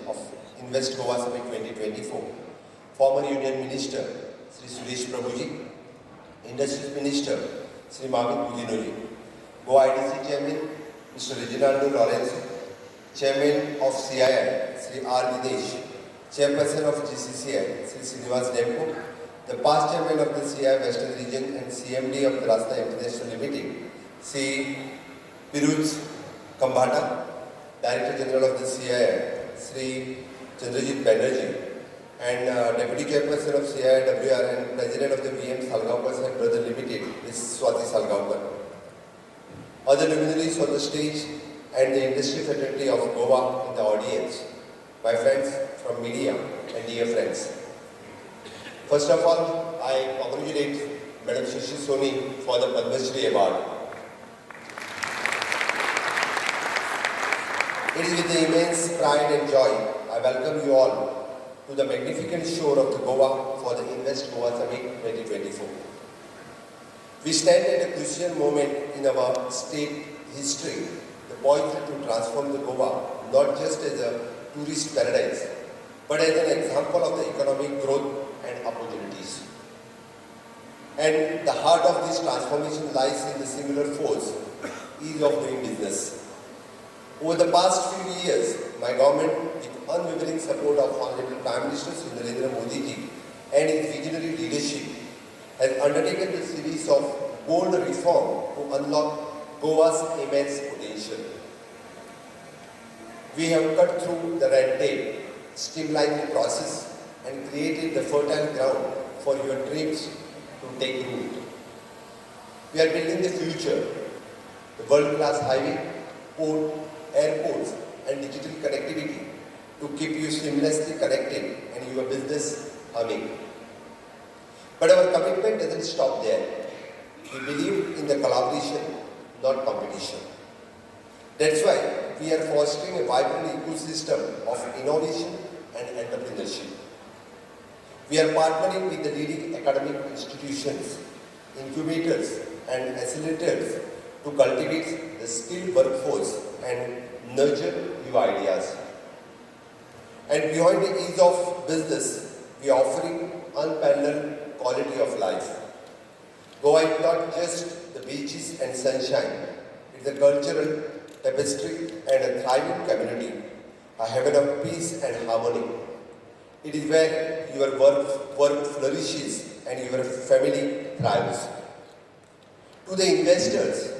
of Invest Goa Summit 2024, former Union Minister Sri Suresh Prabhuji, Industries Minister Sri Mamit Budinoji, Goa IDC Chairman Mr. Reginaldo Lorenzo, Chairman of CII Sri R. Dinesh, Chairperson of GCCI Sri Srinivas Dempo, the past Chairman of the CII Western Region and CMD of the Rasta International Limited, Sri Piruz Kambhata, Director General of the CII Sri Chandrajit Banerjee, and Deputy Chairperson of CII-WR and President of the VM Salgaonkar and Brother Limited, Ms. Swati Salgaonkar. Other luminaries on the stage and the industry fraternity of Goa in the audience, my friends from media and dear friends. First of all, I congratulate Madam Shashi Soni for the Padma Shri Award. It is with immense pride and joy I welcome you all to the magnificent shore of the Goa for the Invest Goa Summit 2024. We stand at a crucial moment in our state history, the poised to transform the Goa not just as a tourist paradise, but as an example of the economic growth and opportunities. And the heart of this transformation lies in the singular force, ease of doing business. Over the past few years, my government, with unwavering support of Honorable Prime Minister Sri Narendra Modi ji and his visionary leadership, has undertaken a series of bold reforms to unlock Goa's immense potential. We have cut through the red tape, streamlined the process, and created the fertile ground for your dreams to take root. We are building the future, the world-class highway, port, airports, and digital connectivity to keep you seamlessly connected and your business humming. But our commitment doesn't stop there. We believe in the collaboration, not competition. That's why we are fostering a vibrant ecosystem of innovation and entrepreneurship. We are partnering with the leading academic institutions, incubators, and accelerators to cultivate the skilled workforce and nurture new ideas. And beyond the ease of business, we are offering unparalleled quality of life. Goa is not just the beaches and sunshine, it's a cultural tapestry and a thriving community, a heaven of peace and harmony. It is where your work flourishes and your family thrives. To the investors,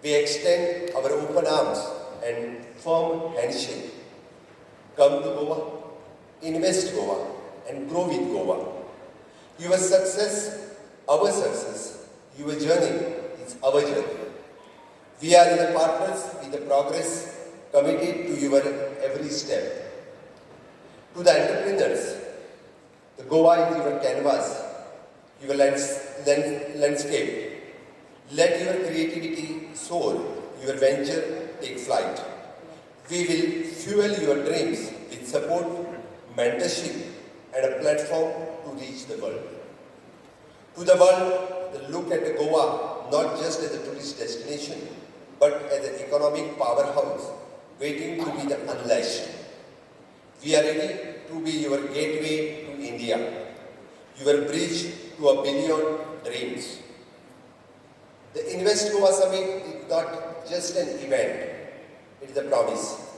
we extend our open arms and firm handshake. Come to Goa, invest Goa, and grow with Goa. Your success, our success. Your journey is our journey. We are in the partners with the progress, committed to your every step. To the entrepreneurs, the Goa is your canvas, your landscape. Let your creativity soar, your venture take flight. We will fuel your dreams with support, mentorship, and a platform to reach the world. To the world, they look at Goa not just as a tourist destination, but as an economic powerhouse waiting to be unleashed. We are ready to be your gateway to India, your bridge to a billion dreams. The Invest Goa Summit is not just an event, it is a promise.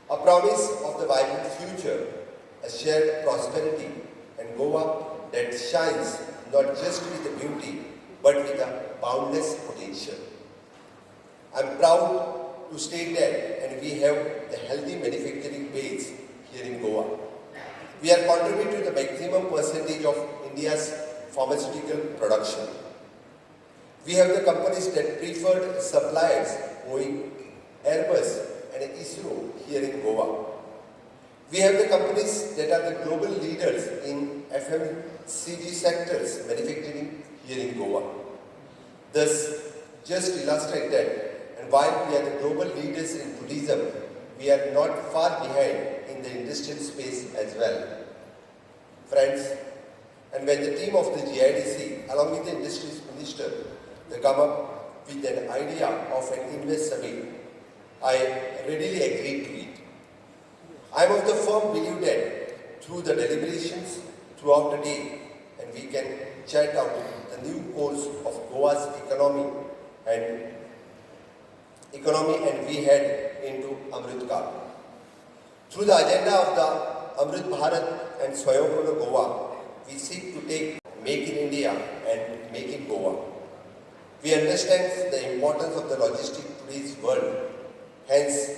A promise of the vibrant future, a shared prosperity, and Goa that shines not just with the beauty, but with a boundless potential. I am proud to state that, and we have the healthy manufacturing base here in Goa. We are contributing to the maximum percentage of India's pharmaceutical production. We have the companies that preferred suppliers, Boeing, Airbus, and ISRO here in Goa. We have the companies that are the global leaders in FMCG sectors manufacturing here in Goa. Thus, just illustrate that, and while we are the global leaders in tourism, we are not far behind in the industrial space as well. Friends, and when the team of the GIDC, along with the Industries Minister, they come up with an idea of an Invest Summit, I readily agreed to it. I am of the firm belief that through the deliberations throughout the day, and we can chart out the new course of Goa's economy and we head into Amrit Kal. Through the agenda of the Amrit Bharat and Swayambhur Goa, we seek to take Make in India and Make in Goa. We understand the importance of the logistics in today's world. Hence,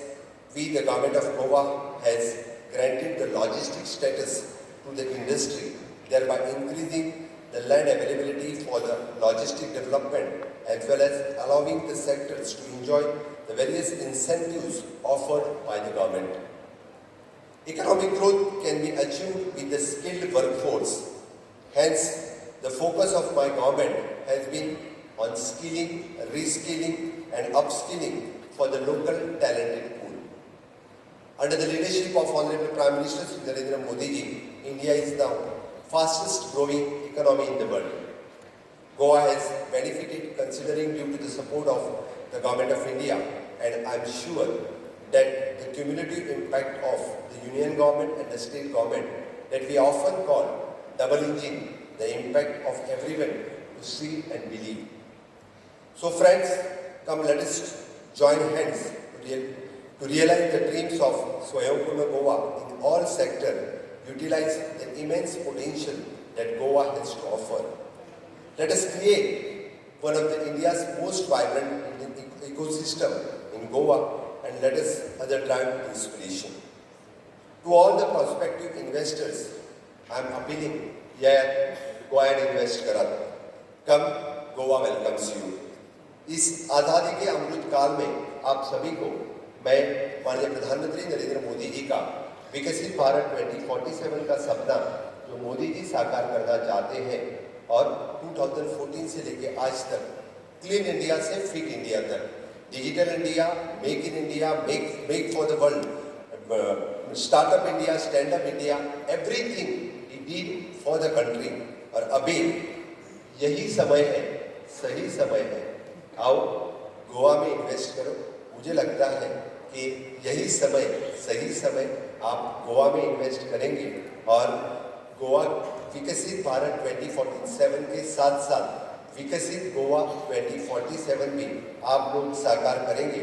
we, the government of Goa, has granted the logistics status to the industry, thereby increasing the land availability for the logistic development as well as allowing the sectors to enjoy the various incentives offered by the government. Economic growth can be achieved with the skilled workforce. Hence, the focus of my government has been on skilling, reskilling and upskilling for the local talented pool. Under the leadership of Honorable Prime Minister Shri Narendra Modi ji, India is now fastest growing economy in the world. Goa has benefited considering due to the support of the Government of India, and I am sure that the cumulative impact of the Union Government and the State Government that we often call double engine, the impact of everyone to see and believe. So friends, come let us join hands to realize the dreams of Swayambhur Goa in all sectors, utilize the immense potential that Goa has to offer. Let us create one of the India's most vibrant ecosystem in Goa and let us other drive inspiration. To all the prospective investors, I am appealing, go and invest करा. Come, Goa welcomes you. इस आज़ादी के अमृत काल में आप सभी को मैं माननीय प्रधानमंत्री नरेंद्र मोदी जी का विकसित भारत 2047 का सपना जो मोदी जी साकार करना चाहते हैं और 2014 से लेकर आज तक क्लीन इंडिया से फिट इंडिया तक, digital India, make in India, make for the world, startup India, stand up India, everything he did for the country. और अभी यही समय है, सही समय है, आओ गोवा में इन्वेस्ट करो। मुझे लगता है कि यही समय, सही समय आप गोवा में इन्वेस्ट करेंगे और गोवा विकसित भारत 2047 के साथ साथ विकसित गोवा 2047 भी आप लोग साकार करेंगे।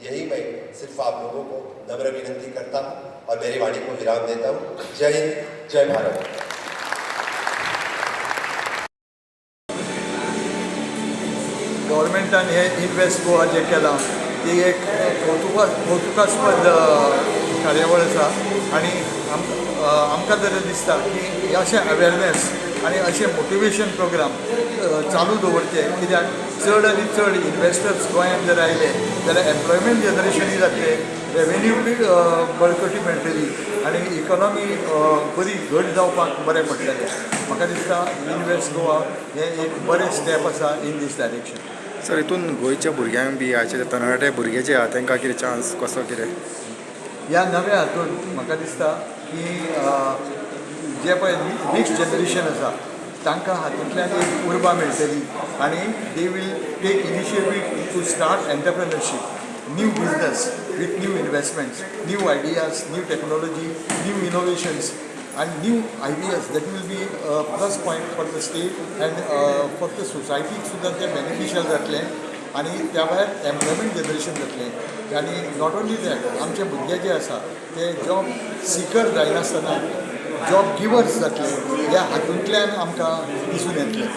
यही मैं सिर्फ आप लोगों को नम्र विनंती करता हूँ और मेरी वाणी को विराम देता हूँ। जय हिंद, जय भारत। गव्हर्मेंटान हे इन्वेस्ट गोवा जे केलां ती एक कौतुकास्पद कार्यावळ आसा आनी आमकां तर दिसता की अशें अवेरनेस आनी अशें मोटिवेशन प्रोग्राम चालू दवरचे, कित्याक चड आनी चड इन्वेस्टर्स गोंयांत जर आयले जाल्यार एम्प्लॉयमेंट जनरेशनूय जातलें, रेवेन्यू बी बळकटी मेळटली आनी इकॉनॉमी बरी घट जावपाक बरें पडटलें। म्हाका दिसता इन्वेस्ट गोवा हें एक बरें स्टेप आसा इन दीस डायरेक्शन। सर, हितून गोंयच्या भुरग्यांक बी हाचे तरणाटे भुरगे जे आहा तांकां कितें चान्स कसो कितें ह्या नव्या हातूंत म्हाका दिसता की जे पळय नेक्स्ट जनरेशन आसा तांकां हातूंतल्यान एक उर्बा मेळटली आनी they will take initiative to start entrepreneurship, new business with new investments, new ideas, new technology, new innovations and new ideas that will be a plus point for the state and for the society सुद्दां ते beneficial जातलें आनी त्या भायर employment generation जातलें आनी not only that आमचे भुरगे जे आसा ते जॉब सिकर जायनासतना जॉब गिवर्स जातले ह्या हातूंतल्यान आमकां दिसून येतलें।